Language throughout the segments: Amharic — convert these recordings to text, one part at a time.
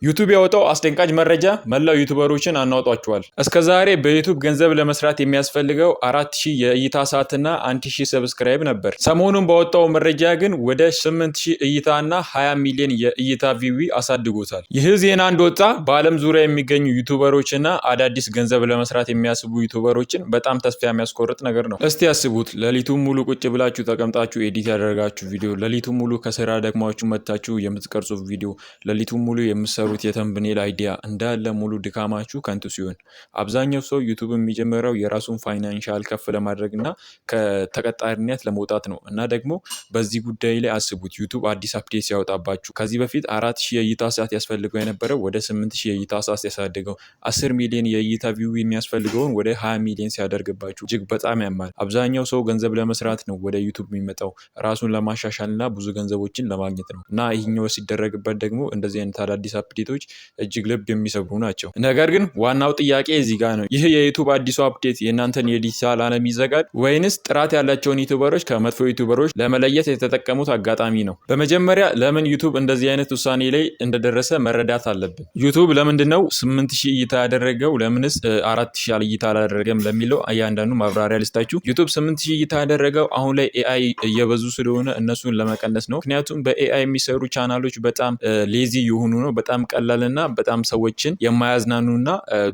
ዩቲዩብ ያወጣው አስደንጋጭ መረጃ መላው ዩቲዩበሮችን አናውጧቸዋል። እስከዛሬ በዩቲዩብ ገንዘብ ለመስራት የሚያስፈልገው 4000 የእይታ ሰዓትና 1000 ሰብስክራይብ ነበር። ሰሞኑን ባወጣው መረጃ ግን ወደ 8000 እይታና 20 ሚሊዮን የእይታ ቪው አሳድጎታል። ይህ ዜና እንደወጣ በዓለም ዙሪያ የሚገኙ ዩቲዩበሮችና አዳዲስ ገንዘብ ለመስራት የሚያስቡ ዩቲዩበሮችን በጣም ተስፋ የሚያስቆርጥ ነገር ነው። እስቲ ያስቡት፣ ሌሊቱን ሙሉ ቁጭ ብላችሁ ተቀምጣችሁ ኤዲት ያደረጋችሁ ቪዲዮ፣ ሌሊቱን ሙሉ ከስራ ደክማችሁ መጥታችሁ የምትቀርጹት ቪዲዮ፣ ሌሊቱን ሙሉ የምትሰሩ የተምብኔል አይዲያ እንዳለ ሙሉ ድካማችሁ ከንቱ ሲሆን፣ አብዛኛው ሰው ዩቲዩብ የሚጀምረው የራሱን ፋይናንሻል ከፍ ለማድረግ እና ከተቀጣሪነት ለመውጣት ነው። እና ደግሞ በዚህ ጉዳይ ላይ አስቡት፣ ዩቲዩብ አዲስ አፕዴት ሲያወጣባችሁ ከዚህ በፊት 4000 የእይታ ሰዓት ያስፈልገው የነበረው ወደ 8000 የእይታ ሰዓት ያሳደገው 10 ሚሊዮን የእይታ ቪው የሚያስፈልገውን ወደ 20 ሚሊዮን ሲያደርግባችሁ እጅግ በጣም ያማል። አብዛኛው ሰው ገንዘብ ለመስራት ነው ወደ ዩቲዩብ የሚመጣው፣ ራሱን ለማሻሻል እና ብዙ ገንዘቦችን ለማግኘት ነው። እና ይህኛው ሲደረግበት ደግሞ እንደዚህ አይነት አዳዲስ አፕዴቶች እጅግ ልብ የሚሰብሩ ናቸው። ነገር ግን ዋናው ጥያቄ እዚህ ጋር ነው። ይህ የዩቲዩብ አዲሱ አፕዴት የእናንተን የዲጂታል ዓለም ይዘጋል ወይንስ ጥራት ያላቸውን ዩቲዩበሮች ከመጥፎ ዩቲዩበሮች ለመለየት የተጠቀሙት አጋጣሚ ነው? በመጀመሪያ ለምን ዩቲዩብ እንደዚህ አይነት ውሳኔ ላይ እንደደረሰ መረዳት አለብን። ዩቲዩብ ለምንድነው 8000 እይታ ያደረገው? ለምንስ 4000 እይታ አላደረገም ለሚለው እያንዳንዱ ማብራሪያ ልስጣችሁ። ዩቲዩብ 8000 እይታ ያደረገው አሁን ላይ ኤአይ እየበዙ ስለሆነ እነሱን ለመቀነስ ነው። ምክንያቱም በኤአይ የሚሰሩ ቻናሎች በጣም ሌዚ የሆኑ ነው። በጣም ቀላልና በጣም ሰዎችን የማያዝናኑና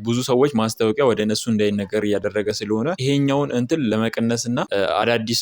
ብዙ ሰዎች ማስታወቂያ ወደ እነሱ እንዳይነገር እያደረገ ስለሆነ ይሄኛውን እንትን ለመቀነስና አዳዲስ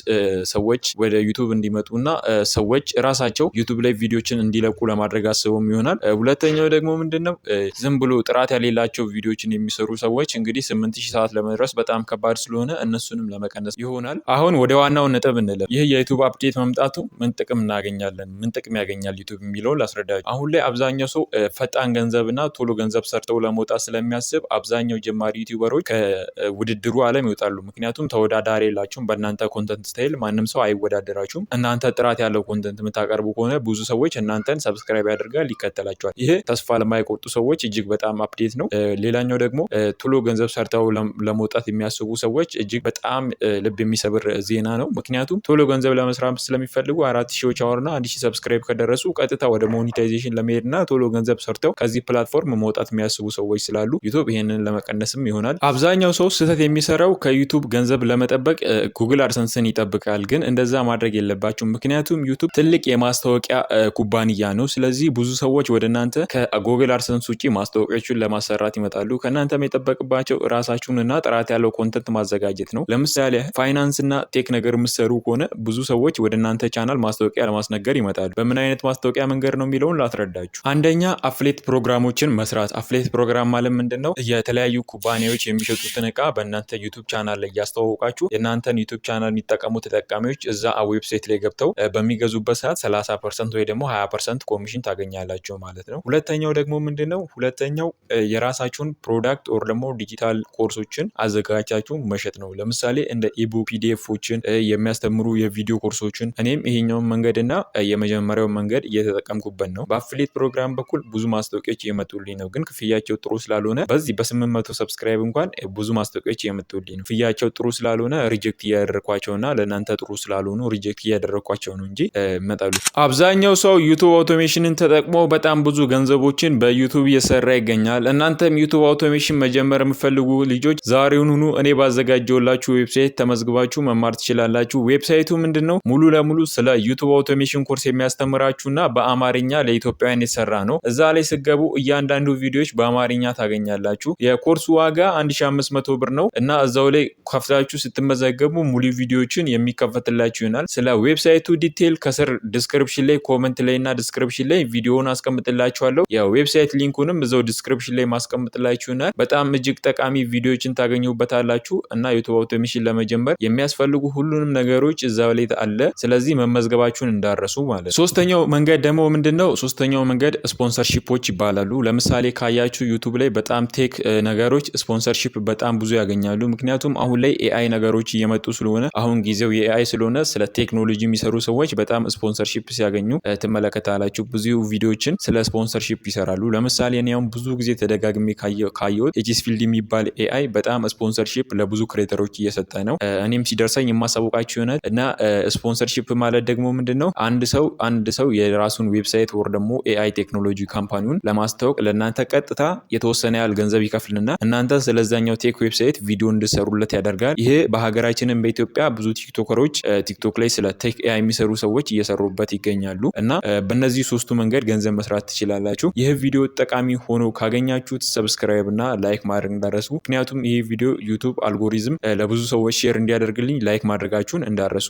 ሰዎች ወደ ዩቲዩብ እንዲመጡና ሰዎች ራሳቸው ዩቲዩብ ላይ ቪዲዮችን እንዲለቁ ለማድረግ አስበውም ይሆናል። ሁለተኛው ደግሞ ምንድነው ዝም ብሎ ጥራት ያሌላቸው ቪዲዮችን የሚሰሩ ሰዎች እንግዲህ 8000 ሰዓት ለመድረስ በጣም ከባድ ስለሆነ እነሱንም ለመቀነስ ይሆናል። አሁን ወደ ዋናው ነጥብ እንለፍ። ይህ የዩቲዩብ አፕዴት መምጣቱ ምን ጥቅም እናገኛለን? ምን ጥቅም ያገኛል ዩቲዩብ የሚለውን ላስረዳችሁ። አሁን ላይ አብዛኛው ሰው ፈጣን ገንዘብና ቶሎ ገንዘብ ሰርተው ለመውጣት ስለሚያስብ አብዛኛው ጀማሪ ዩቲዩበሮች ከውድድሩ ዓለም ይወጣሉ። ምክንያቱም ተወዳዳሪ የላችሁም። በእናንተ ኮንተንት ስታይል ማንም ሰው አይወዳደራችሁም። እናንተ ጥራት ያለው ኮንተንት የምታቀርቡ ከሆነ ብዙ ሰዎች እናንተን ሰብስክራይብ ያደርጋል፣ ይከተላቸዋል። ይሄ ተስፋ ለማይቆርጡ ሰዎች እጅግ በጣም አፕዴት ነው። ሌላኛው ደግሞ ቶሎ ገንዘብ ሰርተው ለመውጣት የሚያስቡ ሰዎች እጅግ በጣም ልብ የሚሰብር ዜና ነው። ምክንያቱም ቶሎ ገንዘብ ለመስራት ስለሚፈልጉ 4000 አወርና 1000 ሰብስክራይብ ከደረሱ ቀጥታ ወደ ሞኔታይዜሽን ለመሄድና ቶሎ ገንዘብ ሰርተው ከዚህ ፕላትፎርም መውጣት የሚያስቡ ሰዎች ስላሉ ዩቲዩብ ይሄንን ለመቀነስም ይሆናል። አብዛኛው ሰው ስህተት የሚሰራው ከዩቲዩብ ገንዘብ ለመጠበቅ ጉግል አድሰንስን ይጠብቃል። ግን እንደዛ ማድረግ የለባችሁም። ምክንያቱም ዩቲዩብ ትልቅ የማስታወቂያ ኩባንያ ነው። ስለዚህ ብዙ ሰዎች ወደ እናንተ ከጉግል አድሰንስ ውጪ ማስታወቂያዎችን ለማሰራት ይመጣሉ። ከእናንተም የጠበቅባቸው ራሳችሁንና ጥራት ያለው ኮንተንት ማዘጋጀት ነው። ለምሳሌ ፋይናንስ እና ቴክ ነገር የምትሰሩ ከሆነ ብዙ ሰዎች ወደ እናንተ ቻናል ማስታወቂያ ለማስነገር ይመጣሉ። በምን አይነት ማስታወቂያ መንገድ ነው የሚለውን ላስረዳችሁ። አንደኛ አፍሌት ፕሮግራሞችን መስራት። አፍሌት ፕሮግራም ማለት ምንድነው? የተለያዩ ኩባንያዎች የሚሸጡትን እቃ በእናንተ ዩቲዩብ ቻናል ላይ እያስተዋወቃችሁ የእናንተን ዩቲዩብ ቻናል የሚጠቀሙ ተጠቃሚዎች እዛ ዌብሳይት ላይ ገብተው በሚገዙበት ሰዓት 30% ወይ ደግሞ 20% ኮሚሽን ታገኛላችሁ ማለት ነው። ሁለተኛው ደግሞ ምንድነው? ሁለተኛው የራሳችሁን ፕሮዳክት ኦር ደግሞ ዲጂታል ኮርሶችን አዘጋጃችሁ መሸጥ ነው። ለምሳሌ እንደ ኢቡክ ፒዲኤፎችን የሚያስተምሩ የቪዲዮ ኮርሶችን። እኔም ይሄኛውን መንገድና የመጀመሪያው መንገድ እየተጠቀምኩበት ነው። በአፍሌት ፕሮግራም በኩል ብዙ ማስታወቂያዎች እየመጡልኝ ነው። ግን ክፍያቸው ጥሩ ስላልሆነ በዚህ በ800 ሰብስክራይብ እንኳን ብዙ ማስታወቂያዎች እየመጡልኝ ነው። ክፍያቸው ጥሩ ስላልሆነ ሪጀክት እያደረኳቸውና ለእናንተ ጥሩ ስላልሆኑ ሪጀክት እያደረኳቸው ነው እንጂ መጣሉ። አብዛኛው ሰው ዩቲዩብ አውቶሜሽንን ተጠቅሞ በጣም ብዙ ገንዘቦችን በዩቲዩብ እየሰራ ይገኛል። እናንተም ዩቲዩብ አውቶሜሽን መጀመር የምፈልጉ ልጆች ዛሬውኑ እኔ ባዘጋጀውላችሁ ዌብሳይት ተመዝግባችሁ መማር ትችላላችሁ። ዌብሳይቱ ምንድነው? ሙሉ ለሙሉ ስለ ዩቲዩብ አውቶሜሽን ኮርስ የሚያስተምራችሁና በአማርኛ ለኢትዮጵያውያን የተሰራ ነው። እዛ ላይ ስገቡ እያንዳንዱ ቪዲዮዎች በአማርኛ ታገኛላችሁ። የኮርሱ ዋጋ 1500 ብር ነው እና እዛው ላይ ከፍታችሁ ስትመዘገቡ ሙሉ ቪዲዮዎችን የሚከፈትላችሁ ይሆናል። ስለ ዌብሳይቱ ዲቴል ከስር ዲስክሪፕሽን ላይ ኮመንት ላይ እና ዲስክሪፕሽን ላይ ቪዲዮውን አስቀምጥላችኋለሁ። የዌብሳይት ሊንኩንም እዛው ዲስክሪፕሽን ላይ ማስቀምጥላችሁ ይሆናል። በጣም እጅግ ጠቃሚ ቪዲዮዎችን ታገኙበታላችሁ እና ዩቲዩብ አውቶሜሽን ለመጀመር የሚያስፈልጉ ሁሉንም ነገሮች እዛው ላይ አለ። ስለዚህ መመዝገባችሁን እንዳረሱ ማለት። ሶስተኛው መንገድ ደግሞ ምንድነው? ሶስተኛው መንገድ ስፖንሰርሺፖች ይባላሉ። ለምሳሌ ካያችሁ ዩቲዩብ ላይ በጣም ቴክ ነገሮች ስፖንሰርሺፕ በጣም ብዙ ያገኛሉ። ምክንያቱም አሁን ላይ ኤአይ ነገሮች እየመጡ ስለሆነ አሁን ጊዜው የኤአይ ስለሆነ ስለ ቴክኖሎጂ የሚሰሩ ሰዎች በጣም ስፖንሰርሺፕ ሲያገኙ ትመለከታላችሁ። ብዙ ቪዲዮዎችን ስለ ስፖንሰርሺፕ ይሰራሉ። ለምሳሌ እኔ አሁን ብዙ ጊዜ ተደጋግሜ ካየሁት ኤችስፊልድ የሚባል ኤአይ በጣም ስፖንሰርሺፕ ለብዙ ክሬተሮች እየሰጠ ነው። እኔም ሲደርሰኝ የማሳውቃችሁ ይሆናል። እና ስፖንሰርሺፕ ማለት ደግሞ ምንድነው? አንድ ሰው የራሱን ዌብሳይት ወር ደግሞ ኤአይ ቴክኖሎጂ ካምፓኒ ካምፓኒውን ለማስተዋወቅ ለእናንተ ቀጥታ የተወሰነ ያህል ገንዘብ ይከፍልና እናንተ ስለዛኛው ቴክ ዌብሳይት ቪዲዮ እንድሰሩለት ያደርጋል። ይሄ በሀገራችንም በኢትዮጵያ ብዙ ቲክቶከሮች ቲክቶክ ላይ ስለ ቴክ ኤአይ የሚሰሩ ሰዎች እየሰሩበት ይገኛሉ እና በእነዚህ ሶስቱ መንገድ ገንዘብ መስራት ትችላላችሁ። ይህ ቪዲዮ ጠቃሚ ሆኖ ካገኛችሁት ሰብስክራይብ እና ላይክ ማድረግ እንዳረሱ። ምክንያቱም ይህ ቪዲዮ ዩቱብ አልጎሪዝም ለብዙ ሰዎች ሼር እንዲያደርግልኝ ላይክ ማድረጋችሁን እንዳረሱ።